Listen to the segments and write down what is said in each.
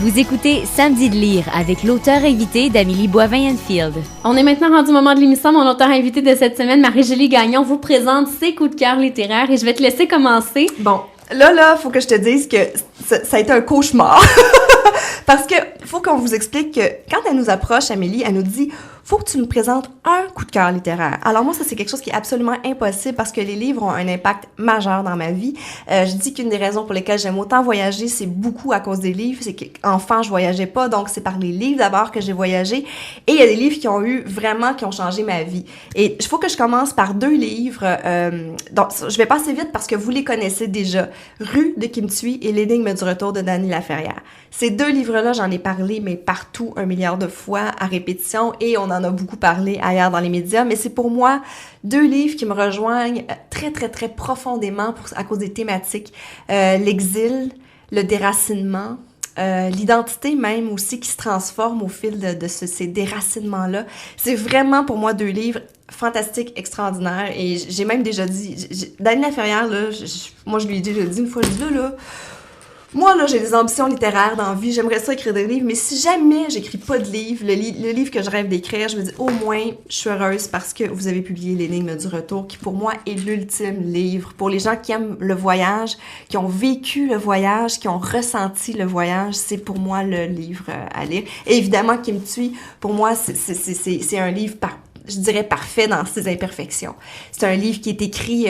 Vous écoutez Samedi de lire avec l'auteur invité d'Amélie Boivin-Enfield. On est maintenant rendu au moment de l'émission. Mon auteur invité de cette semaine, Marie-Julie Gagnon, vous présente ses coups de cœur littéraires et je vais te laisser commencer. Bon, là, faut que je te dise que ça a été un cauchemar. Parce que faut qu'on vous explique que quand elle nous approche, Amélie, elle nous dit « Faut que tu nous présentes un coup de cœur littéraire ». Alors moi, ça, c'est quelque chose qui est absolument impossible parce que les livres ont un impact majeur dans ma vie. Je dis qu'une des raisons pour lesquelles j'aime autant voyager, c'est beaucoup à cause des livres. C'est qu'enfant, je voyageais pas, donc c'est par les livres d'abord que j'ai voyagé. Et il y a des livres qui ont changé ma vie. Et il faut que je commence par deux livres. Donc, je vais passer vite parce que vous les connaissez déjà. Rue de Kim Thuy et L'énigme du retour de Dany Laferrière. Ces deux livres-là, j'en ai parlé, mais partout, 1 milliard de fois, à répétition, et on en a beaucoup parlé ailleurs dans les médias, mais c'est pour moi deux livres qui me rejoignent très, très, très profondément à cause des thématiques. L'exil, le déracinement, l'identité même aussi qui se transforme au fil de ces déracinements-là. C'est vraiment pour moi deux livres fantastiques, extraordinaires, et j'ai même déjà dit, Dany Laferrière, là, moi je lui ai déjà dit une fois, je dis là, moi, là, j'ai des ambitions littéraires dans la vie. J'aimerais ça écrire des livres, mais si jamais j'écris pas de livre, le livre que je rêve d'écrire, je me dis, au moins, je suis heureuse parce que vous avez publié L'énigme du retour, qui pour moi est l'ultime livre. Pour les gens qui aiment le voyage, qui ont vécu le voyage, qui ont ressenti le voyage, c'est pour moi le livre à lire. Et évidemment, Kim Thuy, pour moi, c'est un livre je dirais parfait dans ses imperfections. C'est un livre qui est écrit,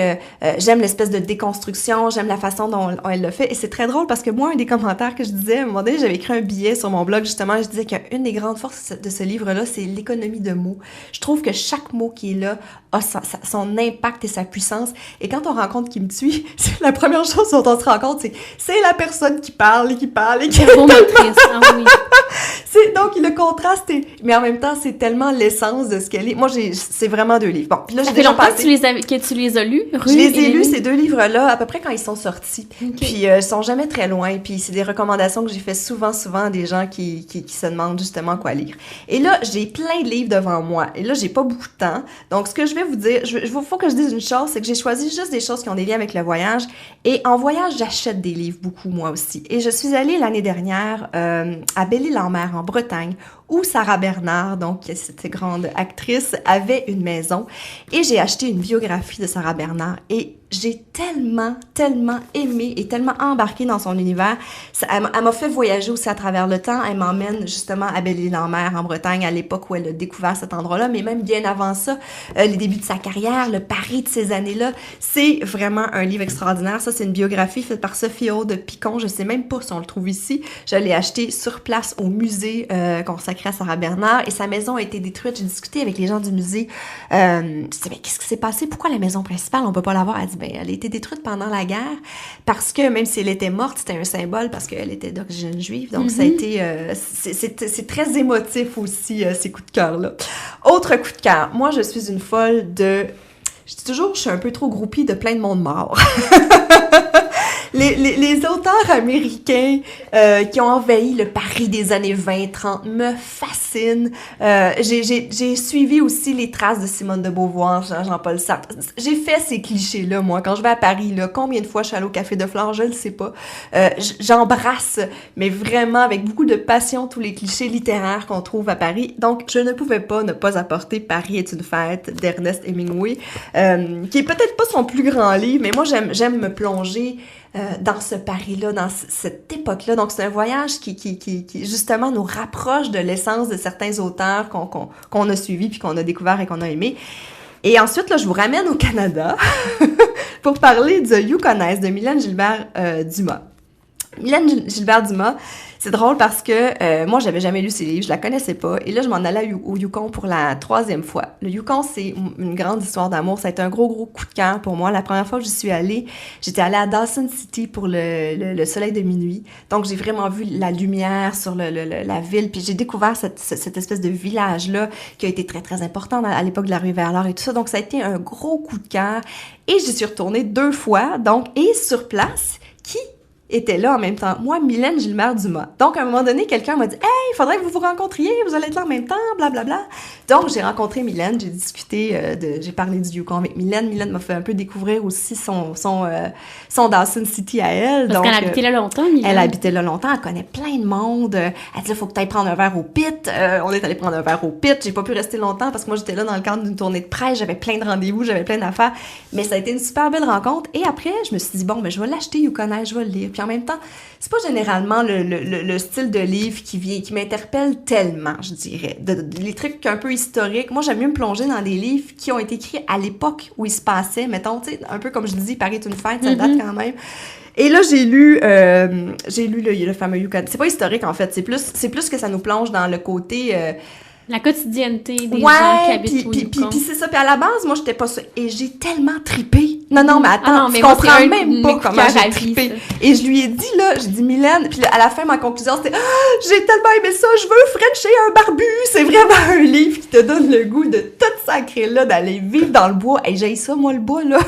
j'aime l'espèce de déconstruction, j'aime la façon dont elle le fait, et c'est très drôle parce que moi, un des commentaires que je disais, à un moment donné, j'avais écrit un billet sur mon blog, justement, je disais qu'une des grandes forces de ce livre-là, c'est l'économie de mots. Je trouve que chaque mot qui est là a son impact et sa puissance, et quand on rencontre Kim Thuy, c'est la première chose dont on se rend compte, c'est la personne qui parle et qui parle et qui est oui. Donc, le contraste mais en même temps, c'est tellement l'essence de ce qu'elle est. Moi, c'est vraiment deux livres. Bon, puis là, j'ai déjà longtemps que tu les as lus? Je les ai lus, ces deux livres-là, à peu près quand ils sont sortis. Okay. Puis, ils sont jamais très loin. Puis, c'est des recommandations que j'ai fait souvent à des gens qui se demandent justement quoi lire. Et là, j'ai plein de livres devant moi. Et là, j'ai pas beaucoup de temps. Donc, ce que je vais vous dire, faut que je dise une chose, c'est que j'ai choisi juste des choses qui ont des liens avec le voyage. Et en voyage, j'achète des livres beaucoup, moi aussi. Et je suis allée l'année dernière à Belle-Île-en-Mer, en Bretagne, où Sarah Bernard, donc cette grande actrice, avait une maison. Et j'ai acheté une biographie de Sarah Bernard et j'ai tellement aimé et tellement embarqué dans son univers. Elle m'a fait voyager aussi à travers le temps. Elle m'emmène justement à Belle-Île-en-Mer, en Bretagne, à l'époque où elle a découvert cet endroit-là, mais même bien avant ça, les débuts de sa carrière, le Paris de ces années-là. C'est vraiment un livre extraordinaire. Ça, c'est une biographie faite par Sophie Aude Picon. Je sais même pas si on le trouve ici. Je l'ai acheté sur place au musée consacré à Sarah Bernard et sa maison a été détruite. J'ai discuté avec les gens du musée. Je disais, mais qu'est-ce qui s'est passé? Pourquoi la maison principale, on peut pas l'avoir? Elle dit, elle a été détruite pendant la guerre parce que même si elle était morte, c'était un symbole parce qu'elle était d'origine juive. Donc, ça a été... c'est très émotif aussi, ces coups de cœur-là. Autre coup de cœur. Moi, je suis une folle de... Je dis toujours, je suis un peu trop groupie de plein de monde mort. Les auteurs américains qui ont envahi le Paris des années 20-30 me fascinent. J'ai suivi aussi les traces de Simone de Beauvoir, Jean-Paul Sartre. J'ai fait ces clichés-là, moi. Quand je vais à Paris, là, combien de fois je suis allée au Café de Flore, je le sais pas. J'embrasse, mais vraiment avec beaucoup de passion, tous les clichés littéraires qu'on trouve à Paris. Donc, je ne pouvais pas ne pas apporter Paris est une fête d'Ernest Hemingway, qui est peut-être pas son plus grand livre, mais moi, j'aime me plonger dans ce Paris-là, dans cette époque-là. Donc, c'est un voyage qui justement nous rapproche de l'essence de certains auteurs qu'on a suivis puis qu'on a découvert et qu'on a aimés. Et ensuite, là, je vous ramène au Canada pour parler de Yukonnaise de Mylène Gilbert Dumas. Mylène Gilbert Dumas, c'est drôle parce que moi, j'avais jamais lu ses livres, je la connaissais pas. Et là, je m'en allais au Yukon pour la 3e fois. Le Yukon, c'est une grande histoire d'amour. Ça a été un gros coup de cœur pour moi. La première fois que j'y suis allée, j'étais allée à Dawson City pour le soleil de minuit. Donc, j'ai vraiment vu la lumière sur la ville. Puis, j'ai découvert cette espèce de village-là qui a été très, très important à l'époque de la rue Vers-l'Or et tout ça. Donc, ça a été un gros coup de cœur. Et j'y suis retournée 2 fois. Donc, et sur place, qui était là en même temps. Moi, Mylène Gilbert-Dumas. Donc, à un moment donné, quelqu'un m'a dit « Hey, il faudrait que vous vous rencontriez, vous allez être là en même temps, blablabla. » Donc, j'ai rencontré Mylène, j'ai discuté, j'ai parlé du Yukon avec Mylène. Mylène m'a fait un peu découvrir aussi son Dawson City à elle. Parce donc, qu'elle habitait là longtemps, Mylène. Elle habitait là longtemps, elle connaît plein de monde. Elle dit, il faut que tu ailles prendre un verre au pit. On est allé prendre un verre au pit. J'ai pas pu rester longtemps parce que moi, j'étais là dans le cadre d'une tournée de presse. J'avais plein de rendez-vous, j'avais plein d'affaires. Mais ça a été une super belle rencontre. Et après, je me suis dit, bon, ben, je vais l'acheter, Yukonais, je vais le lire. Puis en même temps, c'est pas généralement le style de livre qui m'interpelle tellement, je dirais. Les trucs un peu historiques. Moi, j'aime mieux me plonger dans des livres qui ont été écrits à l'époque où ils se passaient. Mettons, tu sais, un peu comme je dis, Paris est une fête, ça date quand même. Et là, j'ai lu le fameux Yukon. C'est pas historique, en fait. C'est plus que ça nous plonge dans le côté... la quotidienneté des gens qui habitent au Yukon. Puis c'est ça. Puis à la base, moi, j'étais pas ça. Et j'ai tellement trippé. Non, mais attends, tu comprends même pas comment j'ai trippé. Et je lui ai dit, là, j'ai dit, Mylène, puis là, à la fin, ma conclusion, c'était, j'ai tellement aimé ça, je veux frencher un barbu. C'est vraiment un livre qui te donne le goût de tout sacré, là, d'aller vivre dans le bois. Et j'ai ça, moi, le bois, là.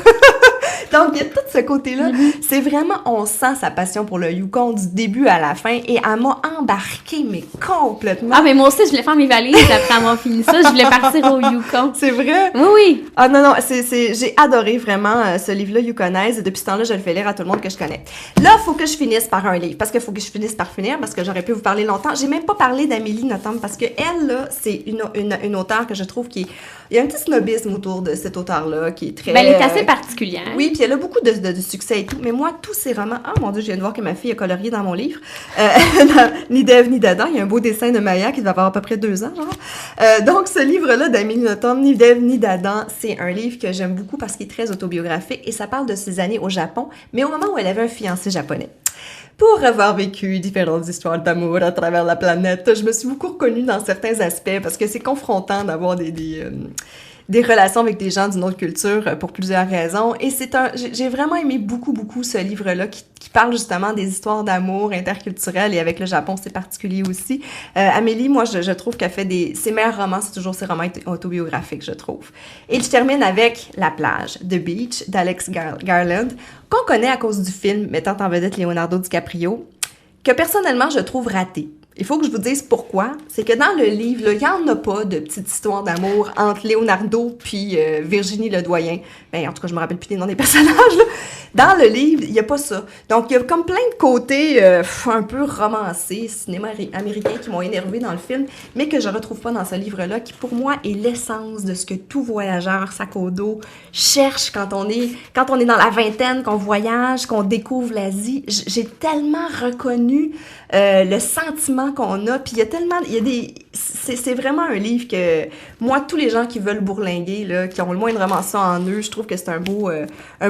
Donc, il y a tout ce côté-là. C'est vraiment, on sent sa passion pour le Yukon du début à la fin. Et elle m'a embarquée, mais complètement. Ah, mais moi aussi, je voulais faire mes valises après avoir fini ça. Je voulais partir au Yukon. C'est vrai? Oui, oui. Ah non, j'ai adoré vraiment ce livre-là, Yukonaise. Et depuis ce temps-là, je le fais lire à tout le monde que je connais. Là, il faut que je finisse par un livre. Parce qu'il faut que je finisse par finir, parce que j'aurais pu vous parler longtemps. J'ai même pas parlé d'Amélie Nothomb, parce que elle, là, c'est une auteure que je trouve qui est... Il y a un petit snobisme autour de cette auteure-là qui est très... Ben, elle est assez particulière. Oui, puis elle a beaucoup de succès et tout. Mais moi, tous ces romans... Oh mon Dieu, je viens de voir que ma fille a colorié dans mon livre. Ni d'Ève, ni d'Adam. Il y a un beau dessin de Maya qui va avoir à peu près 2 ans, genre. Donc, ce livre-là d'Amélie Nothomb, Ni d'Ève, ni d'Adam, c'est un livre que j'aime beaucoup parce qu'il est très autobiographique et ça parle de ses années au Japon, mais au moment où elle avait un fiancé japonais. Pour avoir vécu différentes histoires d'amour à travers la planète, je me suis beaucoup reconnue dans certains aspects parce que c'est confrontant d'avoir des relations avec des gens d'une autre culture pour plusieurs raisons. Et j'ai vraiment aimé beaucoup ce livre-là qui parle justement des histoires d'amour interculturelles et avec le Japon, c'est particulier aussi. Amélie, moi, je trouve qu'elle fait ses meilleurs romans, c'est toujours ses romans autobiographiques, je trouve. Et je termine avec La plage, The Beach, d'Alex Garland, qu'on connaît à cause du film mettant en vedette Leonardo DiCaprio, que personnellement, je trouve raté. Il faut que je vous dise pourquoi. C'est que dans le livre, il n'y en a pas de petite histoire d'amour entre Leonardo puis Virginie Ledoyen. Ben, en tout cas, je me rappelle plus des noms des personnages, là. Dans le livre, il n'y a pas ça. Donc, il y a comme plein de côtés un peu romancés, cinéma américain qui m'ont énervé dans le film, mais que je retrouve pas dans ce livre-là, qui pour moi est l'essence de ce que tout voyageur sac au dos cherche quand on est dans la vingtaine, qu'on voyage, qu'on découvre l'Asie. J'ai tellement reconnu le sentiment qu'on a, puis c'est vraiment un livre que moi, tous les gens qui veulent bourlinguer, là, qui ont le moins de romance en eux, je trouve que c'est un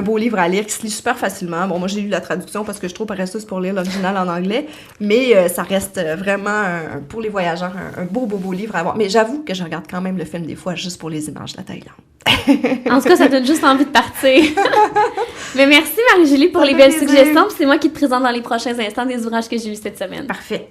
beau livre à lire qui se lit super facilement. Bon, moi j'ai lu la traduction parce que je trouve paresseuse pour lire l'original en anglais, mais ça reste vraiment pour les voyageurs un beau livre à voir. Mais j'avoue que je regarde quand même le film des fois juste pour les images de la Thaïlande. En tout cas, ça donne juste envie de partir. Mais merci Marie-Julie pour les belles suggestions. Puis c'est moi qui te présente dans les prochains instants des ouvrages que j'ai lus cette semaine. Parfait.